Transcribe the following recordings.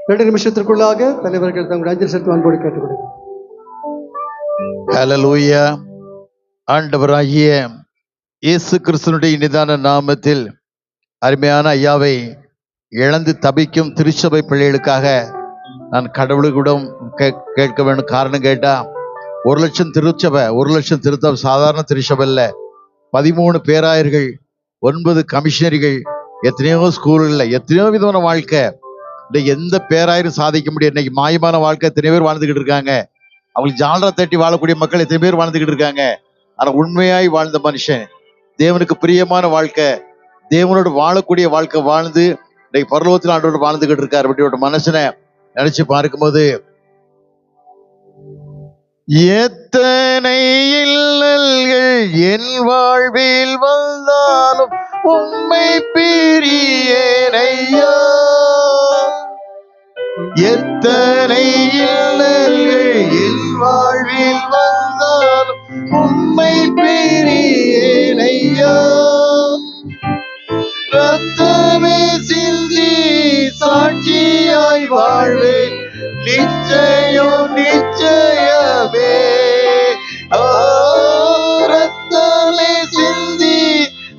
2 நிமிஷத்திற்குள்ளாக தலைவர்கள் தங்களுடைய அஞ்சல் செலுத்த அன்போடு கேட்டுக்கொள்கிறேன். ஹல்லேலூயா. ஆண்டவராகிய இயேசு கிறிஸ்துவினுடைய இனிதான நாமத்தில் அருமையான ஐயாவை இழந்து தபிக்கும் திருச்சபை பிள்ளைகளுக்காக நான் கடவுளுக்கிடம் கேட்க வேண்டும். காரணம் கேட்டா 1,00,000 திருச்சபை, 1,00,000 திருத்தம் சாதாரண திருச்சபை இல்லை. 13 பேராயர்கள், 9 கமிஷனரிகள், எத்தனையோ ஸ்கூல்ல எத்தனையோ விதமான வாழ்க்கை. எந்த பேராயரும் சாதிக்க முடியாது. இன்னைக்கு மாயமான வாழ்க்கை எத்தனை பேர் வாழ்ந்துகிட்டு இருக்காங்க. அவங்களுக்கு ஜாலரா தட்டி வாழக்கூடிய மக்கள் எத்தனை பேர் வாழ்ந்துகிட்டு இருக்காங்க. ஆனா உண்மையாய் வாழ்ந்த மனுஷன், தேவனுக்கு பிரியமான வாழ்க்கை, தேவனோடு வாழக்கூடிய வாழ்க்கை வாழ்ந்து இன்னைக்கு பரலோகத்தில் ஆண்டோடு வாழ்ந்துகிட்டு இருக்காரு. அப்படியோட மனுஷனை நினைச்சு பார்க்கும்போது எத்தனை இல்லல்கள் என் வாழ்வில் வந்தாலும் உம்மை பிரியேனையா. எத்தனை இல்லல்கள் என் வாழ்வில் வந்தாலும் உம்மை பிரியேனையா. ரத்தமே சிந்தி சாட்சியாய் வாழ்வேன், நிச்சயம் நிச்சயமே. ரத்தமே சிந்தி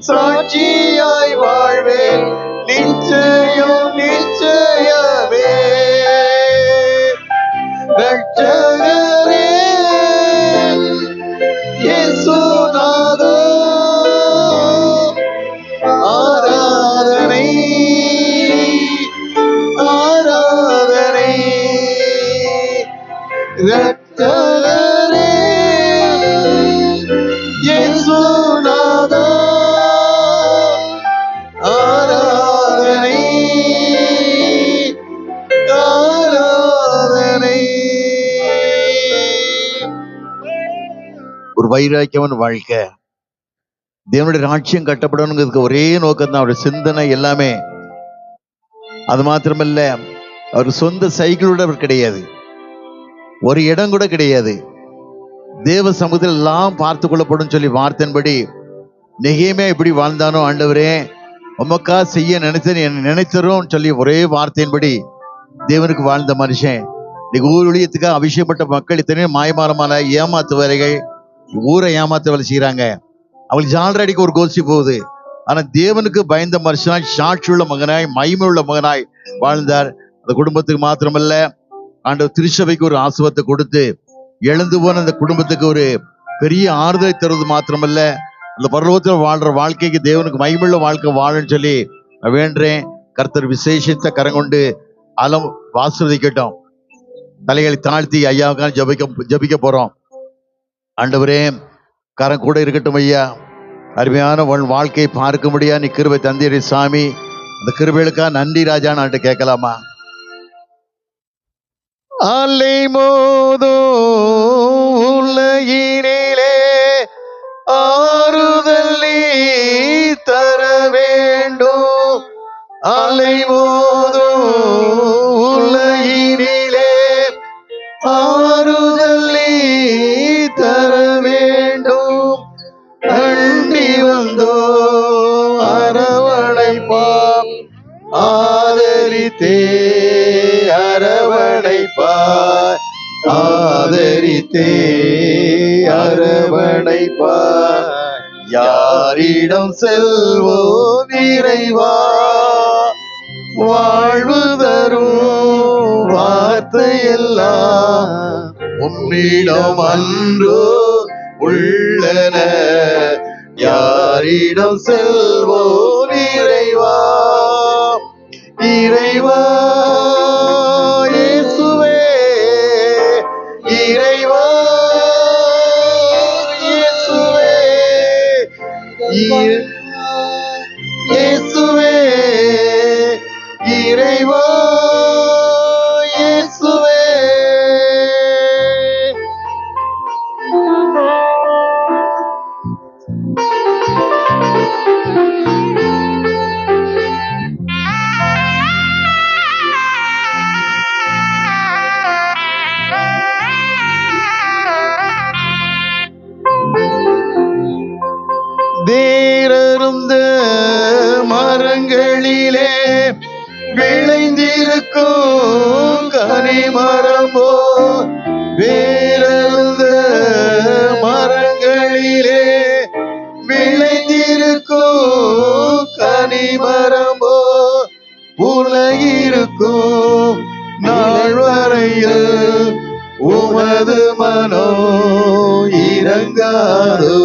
சாட்சியாய் வாழ்வேன், நிச்சயம் நிச்சயமே. ரட்சகரே இயேசுநாதா, ஆராதனை ஆராதனை. ரட்சகரே இயேசுநாதா, ஆராதனை ஆராதனை. ஒரு வைராக்கியமான வாழ்க்கை, தேவனுடைய ராஜ்யம் கட்டப்படணுங்கிறதுக்கு ஒரே நோக்கம் தான். அவருடைய சிந்தனை எல்லாமே. அது மாத்திரமல்ல, அவர் சொந்த சைக்கிளோட அவர் கிடையாது, ஒரு இடம் கூட கிடையாது. தேவ சமூகத்தில் எல்லாம் பார்த்து கொள்ளப்படும் சொல்லி வார்த்தையின்படி நெகேமியா எப்படி வாழ்ந்தானோ, ஆண்டவரே உமக்கா செய்ய நினைத்தரும் சொல்லி ஒரே வார்த்தையின்படி தேவனுக்கு வாழ்ந்த மனுஷன். இன்னைக்கு ஊர் ஒழியத்துக்காக அபிஷேகப்பட்ட மக்கள் இத்தனை மாயமாரமான ஏமாத்து வேலைகள், ஊரை ஏமாத்து வேலை செய்யறாங்க. அவங்களுக்கு ஜாலரடிக்கு ஒரு கோஷ்டி போகுது. ஆனா தேவனுக்கு பயந்த மனுஷனாய், சாட்சி உள்ள மகனாய், மகிமை உள்ள மகனாய் வாழ்ந்தார். அந்த குடும்பத்துக்கு மாத்திரமல்ல, ஆண்டவர் திருச்சபைக்கு ஒரு ஆசுவத்தை கொடுத்து இழந்து போன அந்த குடும்பத்துக்கு ஒரு பெரிய ஆறுதலை தருவது மாத்திரமல்ல, அந்த பரலோகத்தில் வாழ்ற வாழ்க்கைக்கு தேவனுக்கு மகிமையுள்ள வாழ்க்கை வாழன்னு சொல்லி நான் வேண்டேன். கர்த்தர் விசேஷத்தை கரங்கொண்டு அலம் ஆசீர்வதிக்கட்டும். தலைகளை தாழ்த்தி ஐயாவுக்கான ஜபிக்க போறோம். ஆண்டவரே கரம் கூட இருக்கட்டும் ஐயா. அருமையான வாழ்க்கையை பார்க்க முடியா நீ கிருபை தந்தீரே சாமி. அந்த கிருபைகளுக்கா நன்றி ராஜா. நான் கேட்கலாமா? அலை மோதோ உலகினிலே ஆறுதல் நீ தர வேண்டும். அலை மோதோ உலகினிலே ஆறுதல் நீ தர வேண்டும். அண்டி வந்தோ அரவணைப்பாம், ஆதரித்தே அரவணைப்பார், ஆதரித்தே அரவணைப்பார். யாரிடம் செல்வோ விரைவா, வாழ்வு தரும் வார்த்தையெல்லாம் உம்மிடம் அன்றோ உள்ளன. யாரிடம் செல்வோ இறைவா, இறைவா இயேசுவே, இறைவா இயேசுவே, இயேசுவே, இறைவா இயேசுவே. வேரருந்த மரங்களிலே விளைந்திருக்கும் கனிமரமோ வேறெழுந்த மரங்களிலே விளைந்திருக்கும் கனிமரமோ உலகிருக்கும் நாள் வரையில் உமது மனோ இறங்காதோ,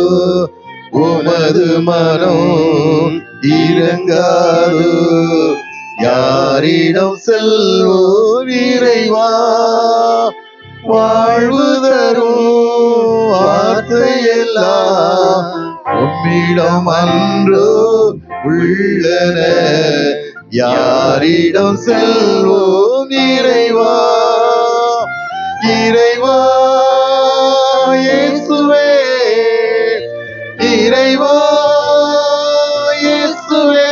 உமது மனோ இறங்காதோ. யாரிடம் செல்வோம் இறைவா, வாழ்வு தரும் வார்த்தையெல்லாம் உம்மிடம் அன்றோ உள்ளன. யாரிடம் செல்வோம் இறைவா, இறைவா இயேசுவே, இறைவா இயேசுவே,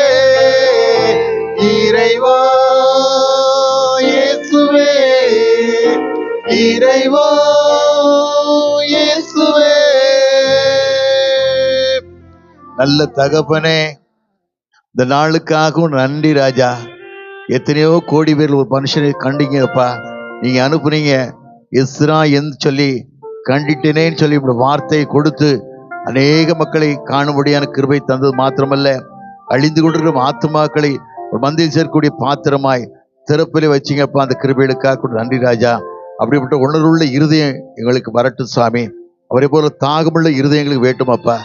இறைவா இயேசுவே, இறைவா இயேசுவே. நல்ல தகப்பனே, இந்த நாளுக்காகவும் நன்றி ராஜா. எத்தனையோ கோடி பேர் ஒரு மனுஷனை கண்டிங்கப்பா, நீங்க அனுப்புனீங்க. எஸ்ரா என்று சொல்லி கண்டிட்டேனேன்னு சொல்லி இப்படி வார்த்தையை கொடுத்து அநேக மக்களை காணும்படியான கிருபை தந்தது மாத்திரமல்ல, அழிந்து கொண்டிருக்கிற ஆத்துமாக்களை ஒரு மந்தியில் சேர்க்கக்கூடிய பாத்திரமாய் திறப்பிலே வச்சிங்கப்பா. அந்த கிருபைகளுக்காக நன்றி ராஜா. அப்படிப்பட்ட உணர்வுள்ள இருதயம் எங்களுக்கு வரட்டும் சுவாமி. அவரை போல தாகமுள்ள இருதயங்களுக்கு வேட்டுமாப்பா.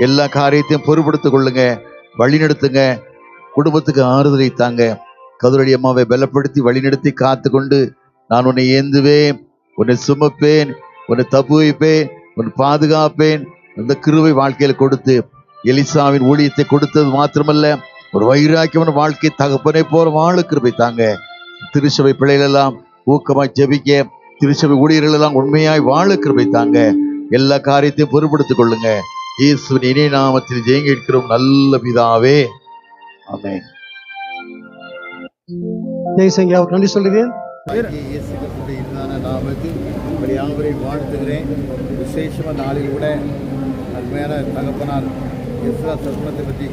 எல்லா காரியத்தையும் பொறுப்படுத்திக் கொள்ளுங்க, வழிநடத்துங்க, குடும்பத்துக்கு ஆறுதலை தாங்க. கதிரடி அம்மாவை பலப்படுத்தி வழிநடத்தி காத்து கொண்டு நான் உன்னை ஏந்துவேன், உன்னை சுமப்பேன், உன்னை தப்பு வைப்பேன், உன்னை பாதுகாப்பேன். அந்த கிருபை வாழ்க்கையில கொடுத்து எலிசாவின் ஊழியத்தை கொடுத்தது மாத்திரமல்ல, ஒரு வைராக்கியமான வாழ்க்கை தகப்பனை போல வாழ கிருபை தாங்க. திருச்சபை பிள்ளைகள் எல்லாம் ஊக்கமாய் ஜெபிக்க, திருச்சபை ஊழியர்கள் எல்லாம் உண்மையாய் வாழ கிருபை தாங்க. எல்லா காரியத்தையும் பொறுப்படுத்திக் கொள்ளுங்க. இயேசுவின் இனிய நாமத்தில் ஜெயங்க இருக்கிறோம் நல்ல பிதாவே, ஆமென். ஜெய்சங்கி அவருக்கு நன்றி சொல்லுகிறேன். இயேசு கிறிஸ்துவின் இனிதான நாமத்தில் உங்கள் யாவரையும் வாழ்த்துகிறேன். விசேஷமாக நாளில் கூட அருமையான தகப்பனார் எஸ்ரா சர்மத்தை பற்றி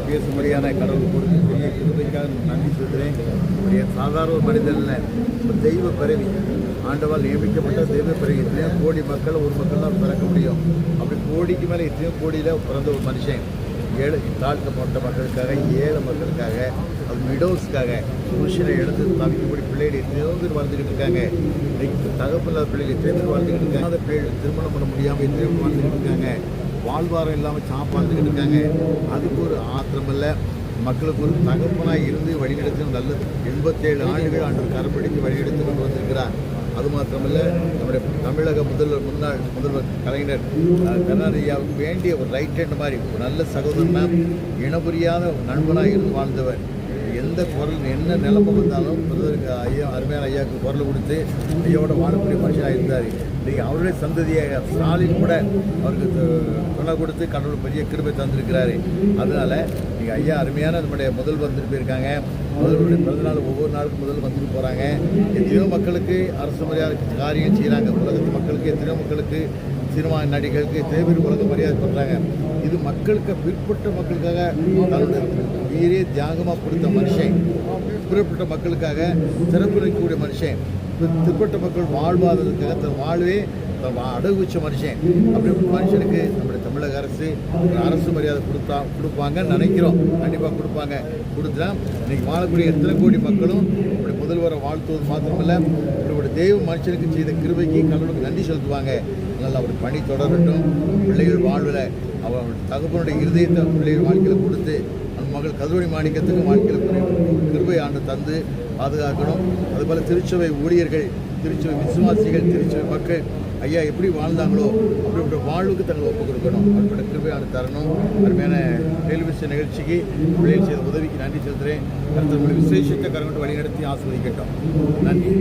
பேசும்படியான கடவுள் கொடுத்து பெரிய கிருபைக்காக நன்றி சொல்கிறேன். ஒரு சாதாரண ஒரு மனிதனில் ஒரு தெய்வ பிறவி, ஆண்டவால் நியமிக்கப்பட்ட தெய்வ பிறவி. எத்தனையோ கோடி மக்கள் ஒரு மக்கள் தான் பிறக்க முடியும். அப்படி கோடிக்கு மேலே எத்தனையோ கோடியில் பிறந்த ஒரு மனுஷன் ஏழை தாழ்த்தப்பட்ட மக்களுக்காக, ஏழை மக்களுக்காக, அது மிடோஸ்க்காக புருஷனை எடுத்து தவிக்கக்கூடிய பிள்ளைகள் எத்தனையோ பேர் வாழ்ந்துக்கிட்டு இருக்காங்க. இன்னைக்கு தகப்பில்லாத பிள்ளைகள் எத்தனை பேர் வாழ்ந்துக்கிட்டு இருக்காங்க. அந்த பிள்ளைகள் திருமணம் பண்ண முடியாமல் எத்தனையோ பேர் வாழ்ந்துக்கிட்டு இருக்காங்க. வாழ்வாரம் இல்லாமல் சாப்பாடுக்கிட்டு இருக்காங்க. அதுக்கு ஒரு ஆத்திரமில்ல, மக்களுக்கு ஒரு தகப்பனாக இருந்து வழிநடத்தி நல்ல 87 ஆண்டுகள் ஆண்டு கரப்பிடித்து வழிநடத்தி கொண்டு வந்திருக்கிறார். அது மாத்திரமல்ல, நம்முடைய தமிழக முன்னாள் முதல்வர் கலைஞர் கருணாநிதியாவுக்கு வேண்டிய ஒரு ரைட் ஹேண்ட் மாதிரி ஒரு நல்ல சகோதரனா, இனபுரியாத நண்பனாக இருந்து வாழ்ந்தவர். எந்த குரல் என்ன நிலைமை வந்தாலும் முதல்வருக்கு ஐயா, அருமையான ஐயாவுக்கு குரல் கொடுத்து ஐயாவோட வாழக்கூடிய மனுஷனாக இருந்தார். இன்றைக்கி அவருடைய சந்ததியாக ஸ்டாலின் கூட அவருக்கு துணை கொடுத்து கடவுள் பெரிய கிருபை தந்திருக்கிறாரு. அதனால் இன்றைக்கி ஐயா அருமையான நம்முடைய முதல்வர் வந்துட்டு போயிருக்காங்க. முதல்வருடைய பிறந்தநாள் ஒவ்வொரு நாளுக்கும் முதல் வந்துட்டு போகிறாங்க. எத்தனையோ மக்களுக்கு அரசு மரியாதை காரியம் செய்கிறாங்க. உலகத்து மக்களுக்கு, எத்தனையோ மக்களுக்கு, சினிமா நடிகர்களுக்கு எத்தனையோ பேர் உலக மரியாதை பண்ணுறாங்க. இது மக்களுக்கு, பிற்பட்ட மக்களுக்காக தன்னுடைய உயிரே தியாகமாக கொடுத்த மனுஷன், பிற்பட்ட மக்களுக்காக சிறப்பு நிற்கக்கூடிய மனுஷன், பிற்பட்ட மக்கள் வாழ்வாததுக்காக தன் வாழ்வே அடகு வச்ச மனுஷன். அப்படி மனுஷனுக்கு நம்முடைய தமிழக அரசு மரியாதை கொடுப்பாங்கன்னு நினைக்கிறோம். கண்டிப்பாக கொடுப்பாங்க. கொடுத்தா இன்னைக்கு வாழக்கூடிய எத்தனை கோடி மக்களும் இப்படி முதல்வரை வாழ்த்துவது மாத்திரமல்ல, இப்படி தெய்வ மனுஷனுக்கு செய்த கிருபைக்கு கடவுளுக்கு நன்றி செலுத்துவாங்க. அதனால் அவர் பணி தொடரட்டும். பிள்ளைகள் வாழ்வில் அவர் தகப்பனுடைய இருதயத்தை பிள்ளைகள் வாழ்க்கையில் கொடுத்து அந்த மகள் கதிரொளி மாணிக்கத்துக்கு வாழ்க்கையில் கிருபை ஆண்டு தந்து பாதுகாக்கணும். அதுபோல் திருச்சபை ஊழியர்கள், திருச்சபை விசுவாசிகள், திருச்சபை மக்கள் ஐயா எப்படி வாழ்ந்தாங்களோ அப்படிப்பட்ட வாழ்வுக்கு தங்களை ஒப்புக் கொடுக்கணும். அப்படிப்பட்ட கிருபையான தரணும். அருமையான டெலிவிஷன் நிகழ்ச்சிக்கு பிள்ளைகள் செய்த உதவிக்கு நன்றி செலுத்துகிறேன். கருத்து விசேஷத்தை கரங்கட்டு வழிநடத்தி ஆசீர்வதிக்கட்டும். நன்றி.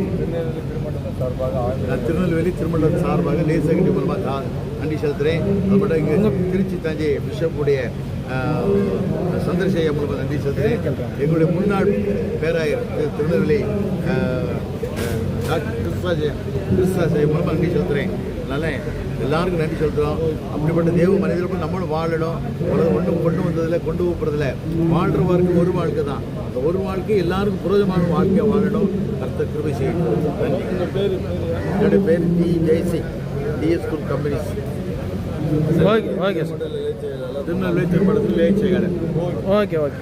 திருநெல்வேலி திருமண்டலம் சார்பாக லேசகட்டி மூலமாக நன்றி செலுத்துகிறேன். அதுபோல இங்கே திருச்சி தஞ்சை பிஷப்புடைய சந்திரசேகர் மூலமாக நன்றி செலுத்துகிறேன். எங்களுடைய முன்னாள் பேராயர் திருநெல்வேலி கிறிஸ்துவ செய்ய மூலமாக நன்றி செலுத்துகிறேன். அதனால் எல்லாருக்கும் நன்றி செலுத்துகிறோம். அப்படிப்பட்ட தேவ மனிதர்கள் நம்மளும் வாழணும். ஒன்றும் கொண்டு வந்ததில்லை, கொண்டு போகிறதில்ல. வாழ்கிற வாழ்க்கை ஒரு வாழ்க்கை தான். அந்த ஒரு வாழ்க்கை எல்லாருக்கும் புரோஜனமான வாழ்க்கையாக வாழணும். கர்த்தர் கிருபை செய்யணும். நன்றி. என்னுடைய பேர் T Jaisingh, TS group companies. Okay okay sir. Tirunelveli திருமணத்தில் வேலை செய்கிறேன். Okay okay.